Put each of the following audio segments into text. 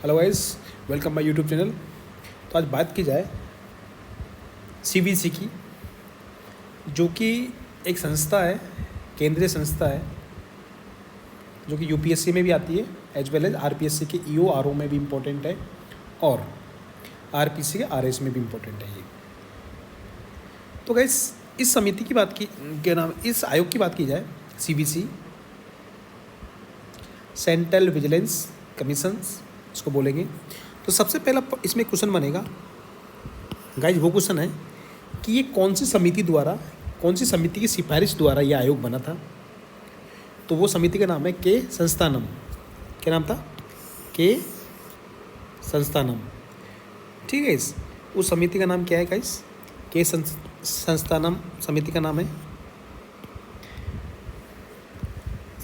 Hello guys, welcome my YouTube channel. तो आज बात की जाए सीबीसी की, जो कि एक संस्था है, केंद्रीय संस्था है, जो कि यूपीएससी में भी आती है एज वेल एज आरपीएससी के ईओ आरओ में भी इम्पोर्टेंट है और आरपीसी के आरएस में भी इम्पोर्टेंट है ये। तो गाइस, इस समिति की बात की क्या नाम, इस आयोग की बात की जाए, सीबीसी सेंट्रल विजिलेंस कमीशंस इसको बोलेंगे। तो सबसे पहला इसमें क्वेश्चन बनेगा गाइज, वो क्वेश्चन है कि ये कौन सी समिति की सिफारिश द्वारा ये आयोग बना था। तो वो समिति का नाम है के संस्थानम। क्या नाम था? के संस्थानम। ठीक है, उस समिति का नाम क्या है गाइज? के संस्थानम समिति का नाम है।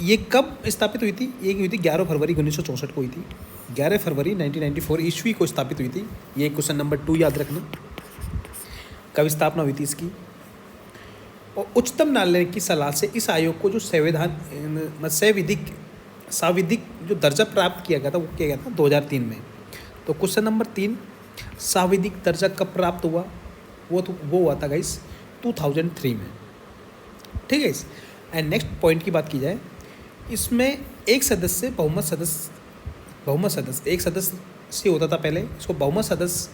ये कब स्थापित हुई थी? ये हुई थी 11 फरवरी 1964 को हुई थी। 11 फरवरी 1994 ईस्वी को स्थापित हुई थी। ये क्वेश्चन नंबर 2 याद रखना, कब स्थापना हुई थी इसकी। और उच्चतम न्यायालय की सलाह से इस आयोग को जो साविधिक जो दर्जा प्राप्त किया गया था, वो किया गया था 2003 में। तो क्वेश्चन नंबर 3, साविधिक दर्जा कब प्राप्त हुआ? वो हुआ था गाइस 2003 में। ठीक है। एंड नेक्स्ट पॉइंट की बात की जाए, इसमें एक सदस्य बहुमत सदस्य एक सदस्य से होता था पहले। इसको बहुमत सदस्य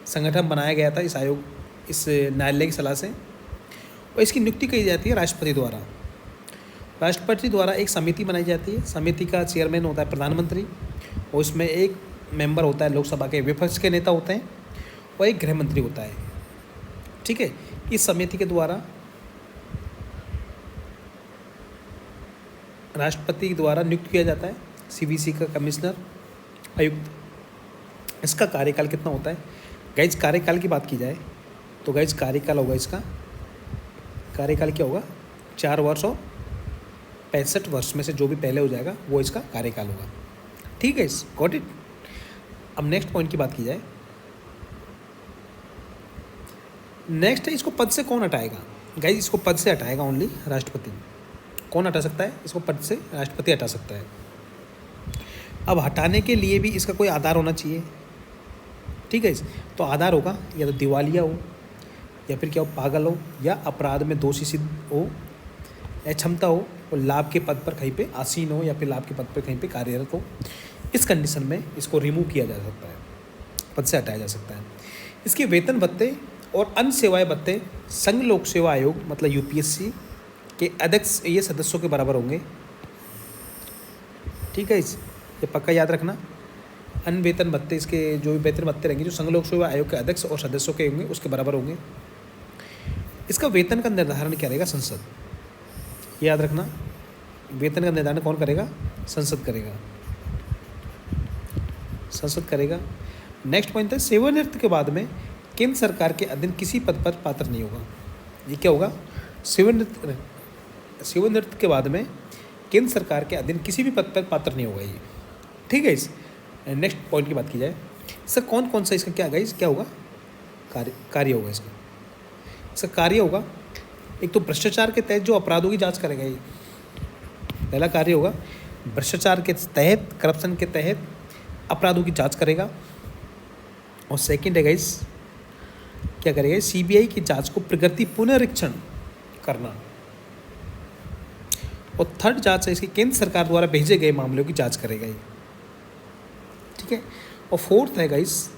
संगठन बनाया गया था इस न्यायालय की सलाह से। और इसकी नियुक्ति की जाती है राष्ट्रपति द्वारा एक समिति बनाई जाती है। समिति का चेयरमैन होता है प्रधानमंत्री, और इसमें एक मेंबर होता है लोकसभा के विपक्ष के नेता होते हैं, और एक गृह मंत्री होता है। ठीक है। इस समिति के द्वारा राष्ट्रपति द्वारा नियुक्त किया जाता है सीबीसी का कमिश्नर आयुक्त। इसका कार्यकाल कितना होता है गाइज? कार्यकाल की बात की जाए तो गाइज कार्यकाल होगा, इसका कार्यकाल क्या होगा? 4 वर्ष और 65 वर्ष में से जो भी पहले हो जाएगा वो इसका कार्यकाल होगा। ठीक है, गॉट इट। अब नेक्स्ट पॉइंट की बात की जाए, नेक्स्ट है इसको पद से कौन हटाएगा? गाइज इसको पद से हटाएगा ओनली राष्ट्रपति। कौन हटा सकता है इसको पद से? राष्ट्रपति हटा सकता है। अब हटाने के लिए भी इसका कोई आधार होना चाहिए। ठीक है, तो आधार होगा या तो दिवालिया हो, या फिर क्या हो, पागल हो, या अपराध में दोषी सिद्ध हो, अक्षमता हो, और लाभ के पद पर कहीं पे आसीन हो, या फिर लाभ के पद पर कहीं पे कार्यरत हो। इस कंडीशन में इसको रिमूव किया जा सकता है, पद से हटाया जा सकता है। इसके वेतन भत्ते और अन्य सेवाएं भत्ते संघ लोक सेवा आयोग मतलब यूपीएससी के अध्यक्ष ये सदस्यों के बराबर होंगे। ठीक है, ये पक्का याद रखना। अन्य वेतन भत्ते, इसके जो भी वेतन भत्ते रहेंगे जो संघ लोक सेवा आयोग के अध्यक्ष और सदस्यों के होंगे उसके बराबर होंगे। इसका वेतन का निर्धारण क्या रहेगा? संसद। ये याद रखना, वेतन का निर्धारण कौन करेगा? संसद करेगा। नेक्स्ट पॉइंट है, सेवानिवृत्ति के बाद में केंद्र सरकार के अधीन किसी पद पर पात्र नहीं होगा। ये क्या होगा? सेवानिवृत्ति के बाद में केंद्र सरकार के अधीन किसी भी पद पर पात्र नहीं होगा ये। ठीक है। इस नेक्स्ट पॉइंट की बात की जाए, इसका कौन सा इसका क्या होगा? कार्य होगा इसका कार्य होगा। एक तो भ्रष्टाचार के तहत जो अपराधों की जांच करेगा, ये पहला कार्य होगा। भ्रष्टाचार के तहत, करप्शन के तहत अपराधों की जांच करेगा। और सेकंड है गाइस, क्या करेगा? सीबीआई की जांच को प्रगति पुनरीक्षण करना। और थर्ड जांच है इसकी, केंद्र सरकार द्वारा भेजे गए मामलों की जांच करेगा ये। ठीक है। और फोर्थ है गाइस,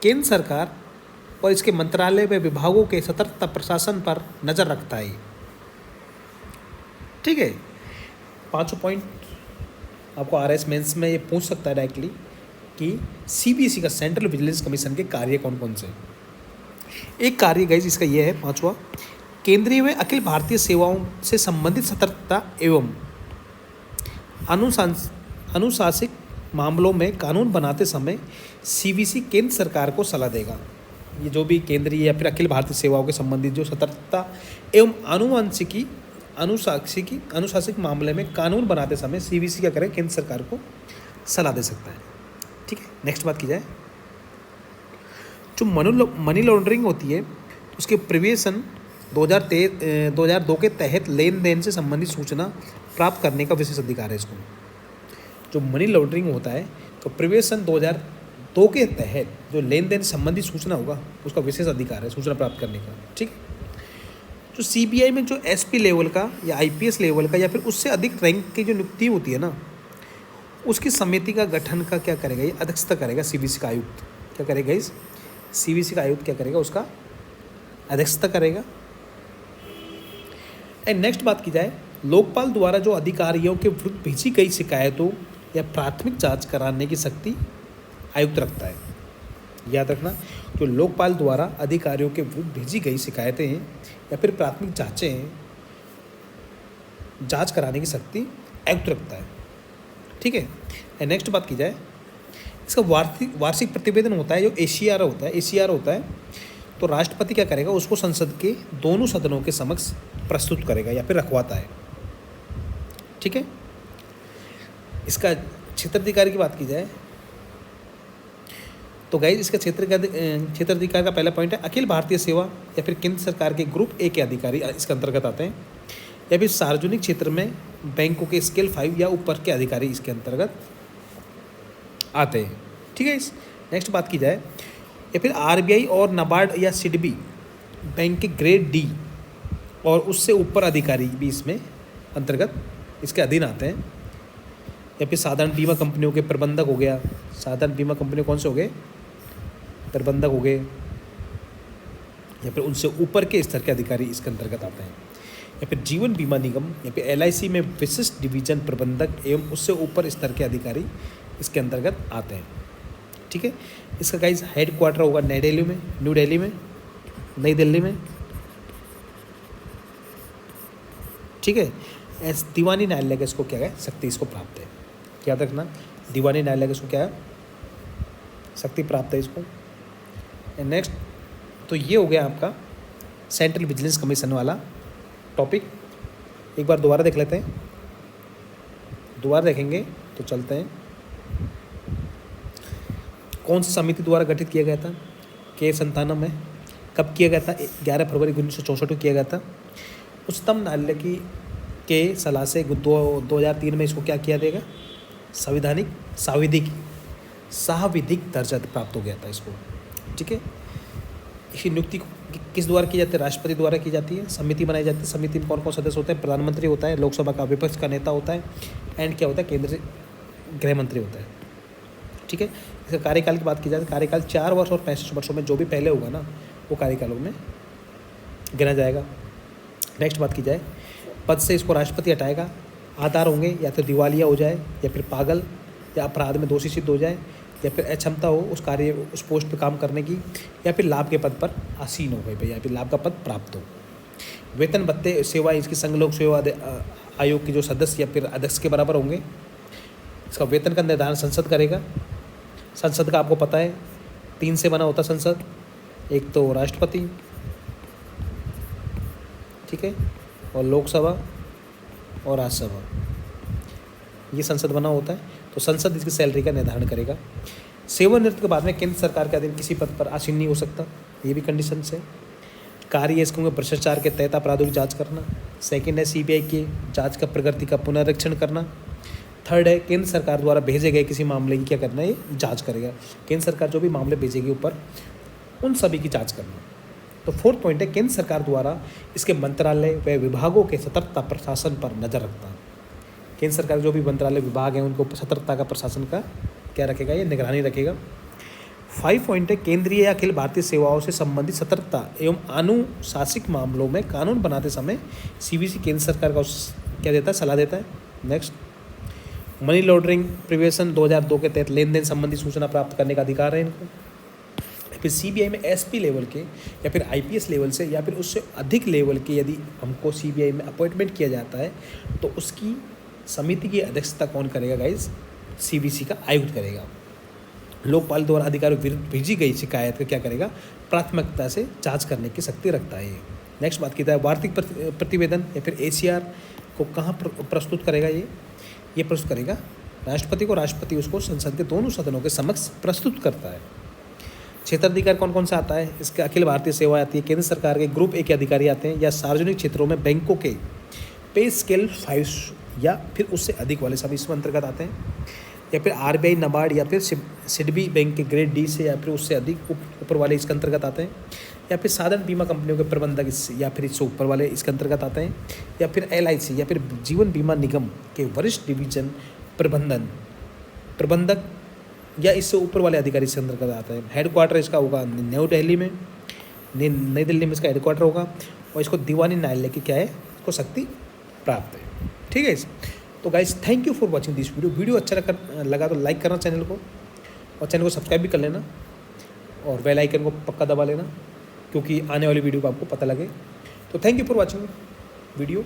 केंद्र सरकार और इसके मंत्रालय व विभागों के सतर्कता प्रशासन पर नज़र रखता है। ठीक है। 5 पॉइंट आपको आरएस मेंस में ये पूछ सकता है डायरेक्टली कि सीबीसी का सेंट्रल विजिलेंस कमीशन के कार्य कौन कौन से। एक कार्य गाइस इसका ये है 5वां, केंद्रीय व अखिल भारतीय सेवाओं से संबंधित सतर्कता एवं अनुशासिक मामलों में कानून बनाते समय सीबीसी केंद्र सरकार को सलाह देगा। ये जो भी केंद्रीय या फिर अखिल भारतीय सेवाओं के संबंधित जो सतर्कता एवं अनुशासिक मामले में कानून बनाते समय सीबीसी क्या करे? केंद्र सरकार को सलाह दे सकता है। ठीक है। नेक्स्ट बात की जाए, जो मनी लॉन्ड्रिंग होती है उसके प्रिवेशन 2002 के तहत लेन देन से संबंधित सूचना प्राप्त करने का विशेष अधिकार है इसको। जो मनी लॉन्ड्रिंग होता है तो प्रिवेशन तो के तहत जो लेन देन संबंधी सूचना होगा उसका विशेष अधिकार है सूचना प्राप्त करने का। ठीक है, जो सीबीआई में जो एसपी लेवल का या आईपीएस लेवल का या फिर उससे अधिक रैंक की जो नियुक्ति होती है ना, उसकी समिति का गठन का क्या करेगा, ये अध्यक्षता करेगा सीबीसी का आयुक्त। क्या करेगा इस सीबीसी का आयुक्त क्या करेगा, उसका अध्यक्षता करेगा। एंड नेक्स्ट बात की जाए, लोकपाल द्वारा जो अधिकारियों के विरुद्ध भेजी गई शिकायतों या प्राथमिक जांच कराने की शक्ति आयुक्त रखता है। याद रखना, जो लोकपाल द्वारा अधिकारियों के विरुद्ध भेजी गई शिकायतें हैं या फिर प्राथमिक जांचें हैं, जांच कराने की शक्ति आयुक्त रखता है। ठीक है, नेक्स्ट बात की जाए, इसका वार्षिक प्रतिवेदन होता है जो एसीआर होता है, तो राष्ट्रपति क्या करेगा, उसको संसद के दोनों सदनों के समक्ष प्रस्तुत करेगा या फिर रखवाता है। ठीक है, इसका क्षेत्राधिकार की बात की जाए तो गाइस इसका क्षेत्राधिकार का पहला पॉइंट है, अखिल भारतीय सेवा या फिर केंद्र सरकार के ग्रुप ए के अधिकारी इसके अंतर्गत आते हैं, या फिर सार्वजनिक क्षेत्र में बैंकों के स्केल 5 या ऊपर के अधिकारी इसके अंतर्गत आते हैं। ठीक है, इस नेक्स्ट बात की जाए, या फिर आरबीआई और नाबार्ड या सिडबी बैंक के ग्रेड डी और उससे ऊपर अधिकारी भी इसमें अंतर्गत इसके अधीन आते हैं, या फिर साधारण बीमा कंपनियों के प्रबंधक हो गया, साधारण बीमा कंपनियों कौन से हो गए, प्रबंधक हो गए, या फिर उनसे ऊपर के स्तर के अधिकारी इसके अंतर्गत आते हैं, या फिर जीवन बीमा निगम या फिर एलआईसी में विशिष्ट डिवीजन प्रबंधक एवं उससे ऊपर स्तर के अधिकारी इसके अंतर्गत आते हैं। ठीक है, इसका गाइस हेड क्वार्टर होगा नई दिल्ली में। ठीक है, दीवानी न्यायालय का इसको क्या है, शक्ति इसको प्राप्त है। याद रखना, दीवानी न्यायालय का इसको क्या है, शक्ति प्राप्त है इसको। नेक्स्ट, तो ये हो गया आपका सेंट्रल विजिलेंस कमीशन वाला टॉपिक। एक बार दोबारा देख लेते हैं, दोबारा देखेंगे तो चलते हैं। कौन सी समिति द्वारा गठित किया गया था, K97 में, कब किया गया था, 11 फरवरी 1964 को किया गया था। उच्चतम न्यायालय की के सलाह से 2003 में इसको क्या किया देगा, साविधिक दर्जा प्राप्त हो गया था इसको। ठीक है, इसकी नियुक्ति किस द्वारा की जाती है, राष्ट्रपति द्वारा की जाती है। समिति बनाई जाती है, समिति में कौन कौन सदस्य होते हैं, प्रधानमंत्री होता है, लोकसभा का विपक्ष का नेता होता है, एंड क्या होता है, केंद्रीय गृह मंत्री होता है। ठीक है, इसका कार्यकाल की बात की जाए तो कार्यकाल 4 वर्ष और 65 वर्षों में जो भी पहले होगा ना, वो कार्यकालों में गिना जाएगा। नेक्स्ट बात की जाए, पद से इसको राष्ट्रपति हटाएगा, आधार होंगे या तो दिवालिया हो जाए, या फिर पागल या अपराध में दोषी सिद्ध हो जाए, या फिर अक्षमता हो उस पोस्ट पे काम करने की, या फिर लाभ के पद पर आसीन हो गए, या फिर लाभ का पद प्राप्त हो। वेतन भत्ते सेवा इसकी संघ लोक सेवा आयोग के जो सदस्य या फिर अध्यक्ष के बराबर होंगे। इसका वेतन का निर्धारण संसद करेगा। संसद का आपको पता है 3 से बना होता संसद, एक तो राष्ट्रपति, ठीक है, और लोकसभा और राज्यसभा, ये संसद बना होता है। तो संसद इसकी सैलरी का निर्धारण करेगा। सेवानिवृत्ति के बाद में केंद्र सरकार के अधीन किसी पद पर आसीन नहीं हो सकता, ये भी कंडीशन है। कार्य इसके होंगे भ्रष्टाचार के तहत अपराधों की जांच करना। सेकंड है सीबीआई की जांच का प्रगति का पुनरीक्षण करना। थर्ड है केंद्र सरकार द्वारा भेजे गए किसी मामले की क्या करना है, ये जांच करेगा। केंद्र सरकार जो भी मामले भेजेगी ऊपर, उन सभी की जांच करना। तो फोर्थ पॉइंट है केंद्र सरकार द्वारा इसके मंत्रालय व विभागों के सतर्कता प्रशासन पर नजर रखता है। केंद्र सरकार जो भी मंत्रालय विभाग हैं उनको सतर्कता का प्रशासन का क्या रखेगा, ये निगरानी रखेगा। 5 पॉइंट है केंद्रीय या अखिल भारतीय सेवाओं से संबंधित सतर्कता एवं अनुशासिक मामलों में कानून बनाते समय सीबीसी केंद्र सरकार का क्या देता है, सलाह देता है। नेक्स्ट, मनी लॉन्ड्रिंग प्रिवेंशन 2002 के तहत लेन देन संबंधी सूचना प्राप्त करने का अधिकार है इनको। फिर सीबीआई में एसपी लेवल के या फिर आईपीएस लेवल से या फिर उससे अधिक लेवल के यदि हमको सीबीआई में अपॉइंटमेंट किया जाता है तो उसकी समिति की अध्यक्षता कौन करेगा गाइज, सीबीसी का आयुक्त करेगा। लोकपाल द्वारा अधिकारियों विरुद्ध भेजी गई शिकायत का क्या करेगा, प्राथमिकता से जांच करने की शक्ति रखता है। नेक्स्ट बात की जाए वार्षिक प्रतिवेदन या फिर एसीआर को कहाँ प्रस्तुत करेगा, ये प्रस्तुत करेगा राष्ट्रपति को। राष्ट्रपति उसको संसद के दोनों सदनों के समक्ष प्रस्तुत करता है। क्षेत्राधिकार कौन कौन सा आता है, इसके अखिल भारतीय सेवा आती है, केंद्र सरकार के ग्रुप ए के अधिकारी आते हैं, या सार्वजनिक क्षेत्रों में बैंकों के पे स्केल 5 या फिर उससे अधिक वाले सभी इसमें अंतर्गत आते हैं। या फिर RBI, नाबार्ड या फिर सिडबी बैंक के ग्रेड डी से या फिर उससे अधिक ऊपर वाले इसके अंतर्गत आते हैं, या फिर साधारण बीमा कंपनियों के प्रबंधक या फिर इससे ऊपर वाले इसके अंतर्गत आते हैं, या फिर LIC या फिर जीवन बीमा निगम के वरिष्ठ डिवीजन प्रबंधक या इससे ऊपर वाले अधिकारी इसके अंतर्गत आते हैं। हेडक्वार्टर इसका होगा न्यू दिल्ली में, नई दिल्ली में इसका हेडक्वार्टर होगा, और इसको दीवानी न्यायालय की क्या है, इसको शक्ति प्राप्त है। ठीक है। तो guys thank you for watching this video अच्छा लगा तो लाइक करना चैनल को, और चैनल को सब्सक्राइब भी कर लेना, और बेल आइकन को पक्का दबा लेना, क्योंकि आने वाली वीडियो को आपको पता लगे। तो thank you for watching video.